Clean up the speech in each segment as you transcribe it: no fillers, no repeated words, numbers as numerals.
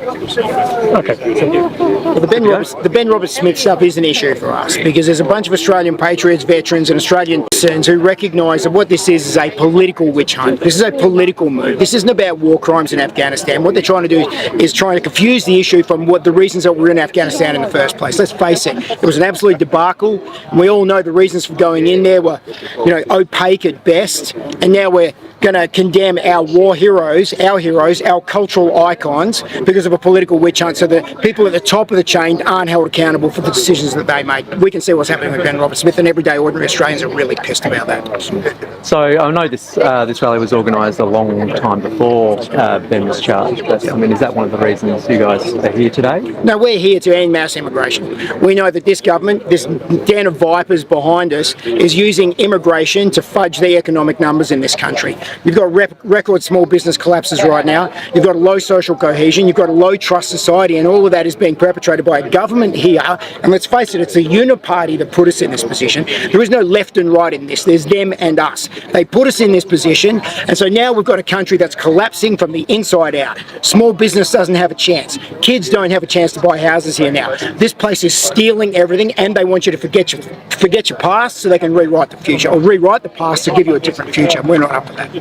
Okay. Well, the Ben Roberts-Smith stuff is an issue for us because there's a bunch of Australian patriots, veterans and Australian citizens who recognise that what this is a political witch hunt. This is a political move. This isn't about war crimes in Afghanistan. What they're trying to do is trying to confuse the issue from what the reasons that we're in Afghanistan in the first place. Let's face it, it was an absolute debacle, and we all know the reasons for going in there were, opaque at best, and now we're going to condemn our war heroes, our cultural icons, because of a political witch hunt, so the people at the top of the chain aren't held accountable for the decisions that they make. We can see what's happening with Ben Roberts-Smith, and everyday ordinary Australians are really pissed about that. So I know this rally was organised a long time before Ben was charged, but I mean, is that one of the reasons you guys are here today? No, we're here to end mass immigration. We know that this government, this den of vipers behind us, is using immigration to fudge the economic numbers in this country. You've got record small business collapses right now. You've got low social cohesion. You've got a low trust society, and all of that is being perpetrated by a government here. And let's face it, it's the uniparty that put us in this position. There is no left and right in this. There's them and us. They put us in this position, and so now we've got a country that's collapsing from the inside out. Small business doesn't have a chance. Kids don't have a chance to buy houses here now. This place is stealing everything, and they want you to forget your past so they can rewrite the future, or rewrite the past to give you a different future. We're not up for that.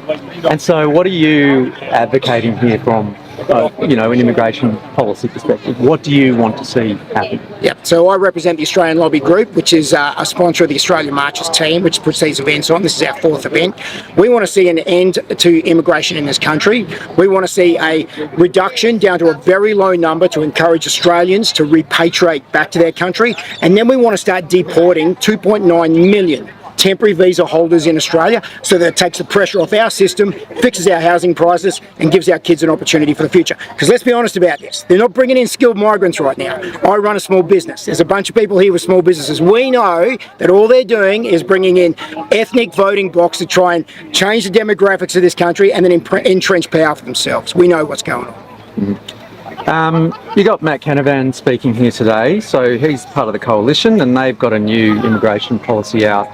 And so what are you advocating here from, an immigration policy perspective? What do you want to see happen? Yeah, so I represent the Australian Lobby Group, which is a sponsor of the Australian Marches team, which puts these events on. This is our 4th event. We want to see an end to immigration in this country. We want to see a reduction down to a very low number to encourage Australians to repatriate back to their country. And then we want to start deporting 2.9 million temporary visa holders in Australia, so that it takes the pressure off our system, fixes our housing prices, and gives our kids an opportunity for the future. Because let's be honest about this, they're not bringing in skilled migrants right now. I run a small business. There's a bunch of people here with small businesses. We know that all they're doing is bringing in ethnic voting blocks to try and change the demographics of this country and then entrench power for themselves. We know what's going on. You got Matt Canavan speaking here today, so he's part of the coalition, and they've got a new immigration policy out.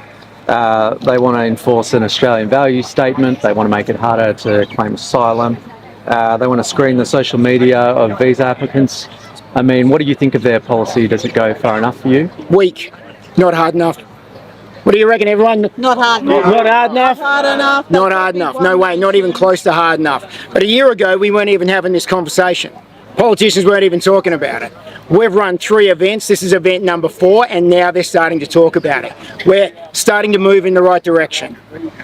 They want to enforce an Australian values statement. They want to make it harder to claim asylum. They want to screen the social media of visa applicants. I mean, what do you think of their policy? Does it go far enough for you? Weak, not hard enough. What do you reckon, everyone? Not hard enough. Not hard enough? Not hard enough. Not hard enough. No way, not even close to hard enough. But a year ago, we weren't even having this conversation. Politicians weren't even talking about it. We've run 3 events. This is event number 4, and now they're starting to talk about it. We're starting to move in the right direction.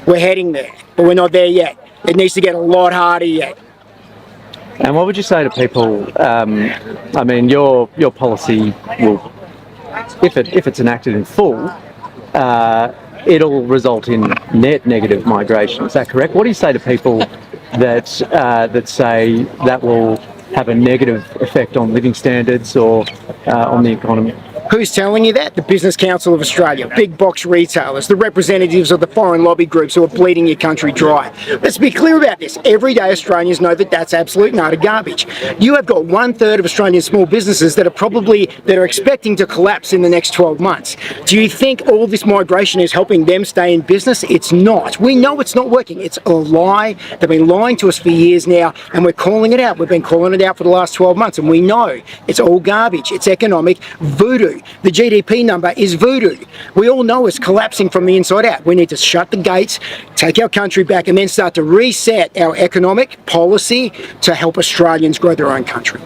We're heading there, but we're not there yet. It needs to get a lot harder yet. And what would you say to people? I mean, your policy will, if it's enacted in full, it'll result in net negative migration. Is that correct? What do you say to people that say that will have a negative effect on living standards or on the economy? Who's telling you that? The Business Council of Australia, big box retailers, the representatives of the foreign lobby groups who are bleeding your country dry. Let's be clear about this. Everyday Australians know that that's absolute and utter garbage. You have got 1/3 of Australian small businesses that are expecting to collapse in the next 12 months. Do you think all this migration is helping them stay in business? It's not. We know it's not working. It's a lie. They've been lying to us for years now, and we're calling it out. We've been calling it out for the last 12 months, and we know it's all garbage. It's economic voodoo. The GDP number is voodoo. We all know it's collapsing from the inside out. We need to shut the gates, take our country back, and then start to reset our economic policy to help Australians grow their own country.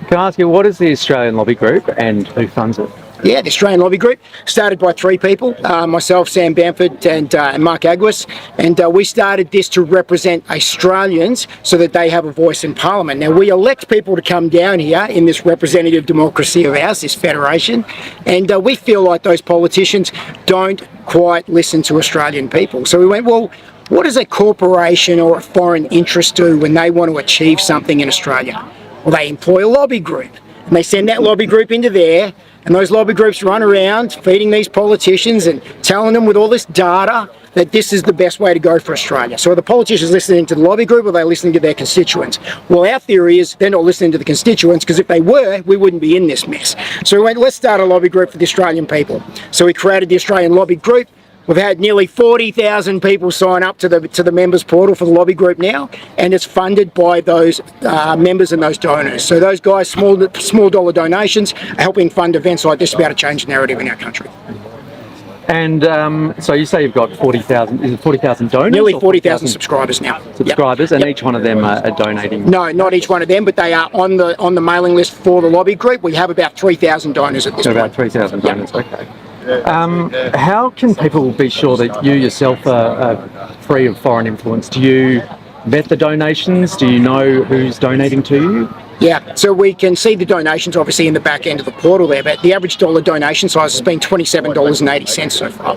Can I ask you, what is the Australian Lobby Group and who funds it? Yeah, the Australian Lobby Group, started by 3 people, myself, Sam Bamford and Mark Aguas, and we started this to represent Australians so that they have a voice in Parliament. Now, we elect people to come down here in this representative democracy of ours, this federation, and we feel like those politicians don't quite listen to Australian people. So we went, well, what does a corporation or a foreign interest do when they want to achieve something in Australia? Well, they employ a lobby group, and they send that lobby group into there. And those lobby groups run around feeding these politicians and telling them with all this data that this is the best way to go for Australia. So are the politicians listening to the lobby group, or are they listening to their constituents? Well, our theory is they're not listening to the constituents, because if they were, we wouldn't be in this mess. So we went, let's start a lobby group for the Australian people. So we created the Australian Lobby Group. We've had nearly 40,000 people sign up to the members portal for the lobby group now, and it's funded by those members and those donors. So those guys, small dollar donations, are helping fund events like this to be able to change the narrative in our country. And so you say you've got 40,000, is it 40,000 donors? Nearly 40,000 subscribers now. Subscribers, yep. And each one of them are donating? No, not each one of them, but they are on the mailing list for the lobby group. We have about 3,000 donors at this point. About 3,000 donors, okay. How can people be sure that you yourself are free of foreign influence? Do you vet the donations? Do you know who's donating to you? Yeah, so we can see the donations obviously in the back end of the portal there, but the average dollar donation size has been $27.80 so far.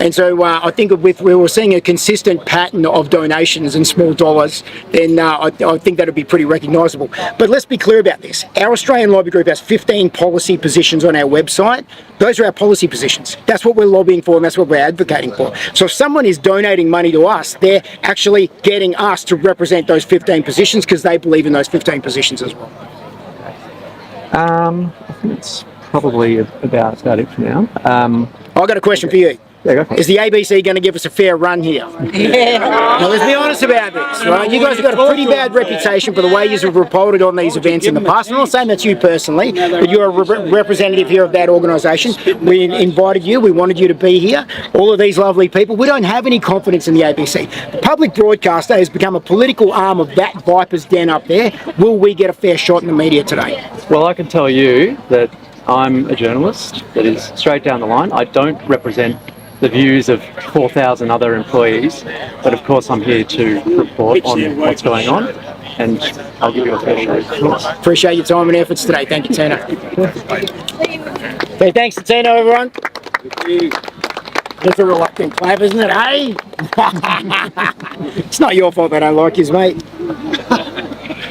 And so I think if we were seeing a consistent pattern of donations in small dollars, then I think that would be pretty recognisable. But let's be clear about this. Our Australian lobby group has 15 policy positions on our website. Those are our policy positions. That's what we're lobbying for and that's what we're advocating for. So if someone is donating money to us, they're actually getting us to represent those 15 positions because they believe in those 15 positions as well. I think it's probably about it for now. I've got a question for you. Yeah, go for it. Is the ABC going to give us a fair run here? Yeah. Now let's be honest about this, right? You guys have got a pretty bad reputation for the way you've reported on these events in the past. I'm not saying that's you personally, but you're a representative here of that organisation. We invited you, we wanted you to be here. All of these lovely people. We don't have any confidence in the ABC. The public broadcaster has become a political arm of that viper's den up there. Will we get a fair shot in the media today? Well, I can tell you that I'm a journalist that is straight down the line. I don't represent the views of 4,000 other employees, but of course I'm here to report on what's going on, and I'll give you a fair shot. Appreciate your time and efforts today. Thank you, Tina. Okay, thanks to Tina, everyone. That's a reluctant clap, isn't it, hey? It's not your fault they don't like you, mate.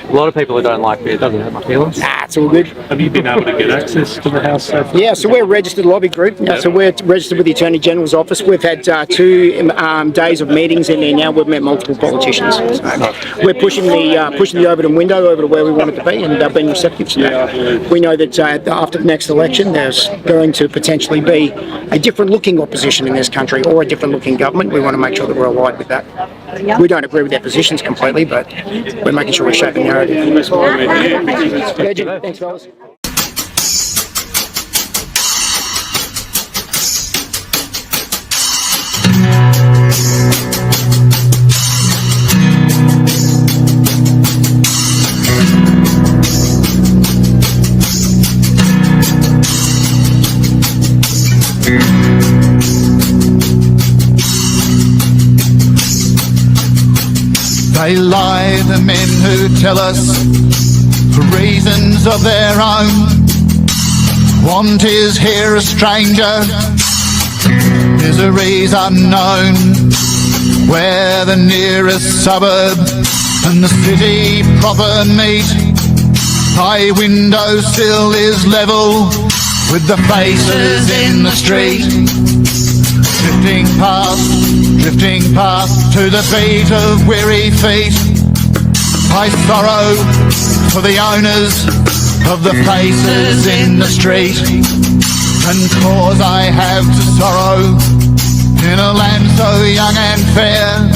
A lot of people who don't like me, it doesn't hurt my feelings. Nah, it's all good. Have you been able to get access to the House so far? Yeah, so we're a registered lobby group. So we're registered with the Attorney General's office. We've had 2 days of meetings in there now. We've met multiple politicians. So we're pushing the Overton window over to where we want it to be, and been receptive to that. We know that after the next election, there's going to potentially be a different looking opposition in this country, or a different looking government. We want to make sure that we're aligned with that. We don't agree with their positions completely, but we're making sure we're shaping the narrative. Thanks, fellas. They lie, the men who tell us, for reasons of their own. Want is here a stranger, misery's unknown. Where the nearest suburb and the city proper meet, my windowsill is level with the faces in the street. Drifting past to the beat of weary feet. I sorrow for the owners of the faces in the street, and cause I have to sorrow in a land so young and fair.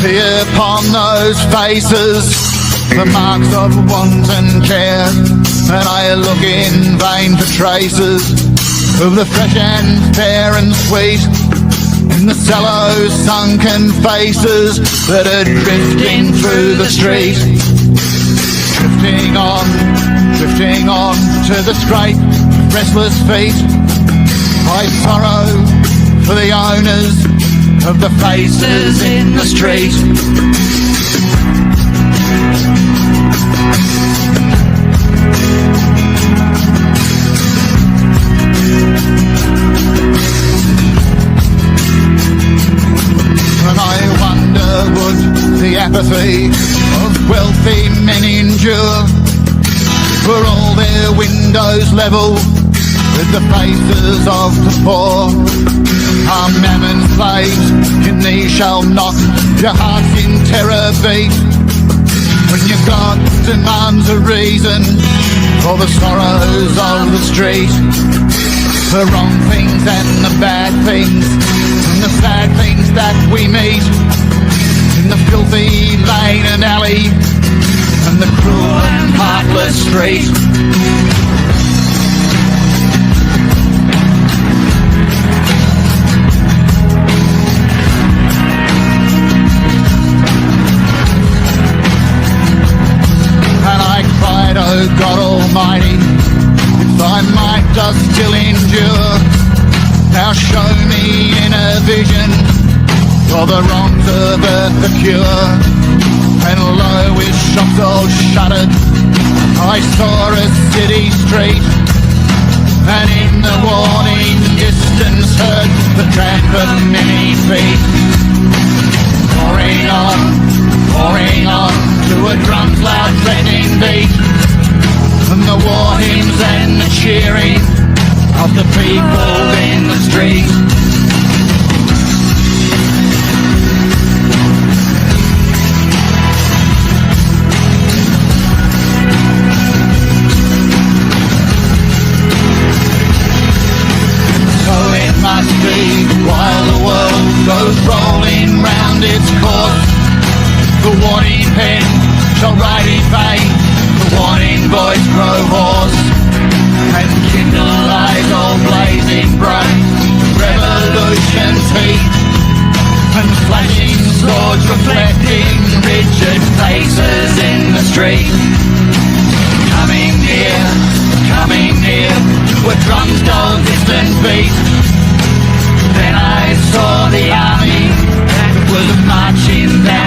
See upon those faces the marks of wanton care, and I look in vain for traces of the fresh and fair and sweet, in the sallow sunken faces that are drifting through the street. Drifting on to the straight, restless feet. I sorrow for the owners of the faces in the street. And I wonder, would the apathy of wealthy men endure, were all their windows level with the faces of the poor? Our mammon's slaves, in these shall not your hearts in terror beat, when your God demands a reason for the sorrows of the street. the wrong things and the bad things, and the sad things that we meet in the filthy lane and alley, and the cruel and heartless street. And I cried, oh God Almighty, if thy might does still endure, now show me in a vision for the wrongs of earth the cure. And lo, with shops all shuttered, I saw a city street, and in the warning distance heard the tramp of many feet. Pouring on to a drum's loud threatening beat, and the war hymns and the cheering of the people in the street. So it must be while the world goes rolling round its course, the warning pen shall write in vain, the warning voice grow hoarse, and kindle eyes all blazing bright, revolution's heat, and flashing swords reflecting rigid faces in the street. Coming near, to a drum's dull distant beat, then I saw the army that was marching down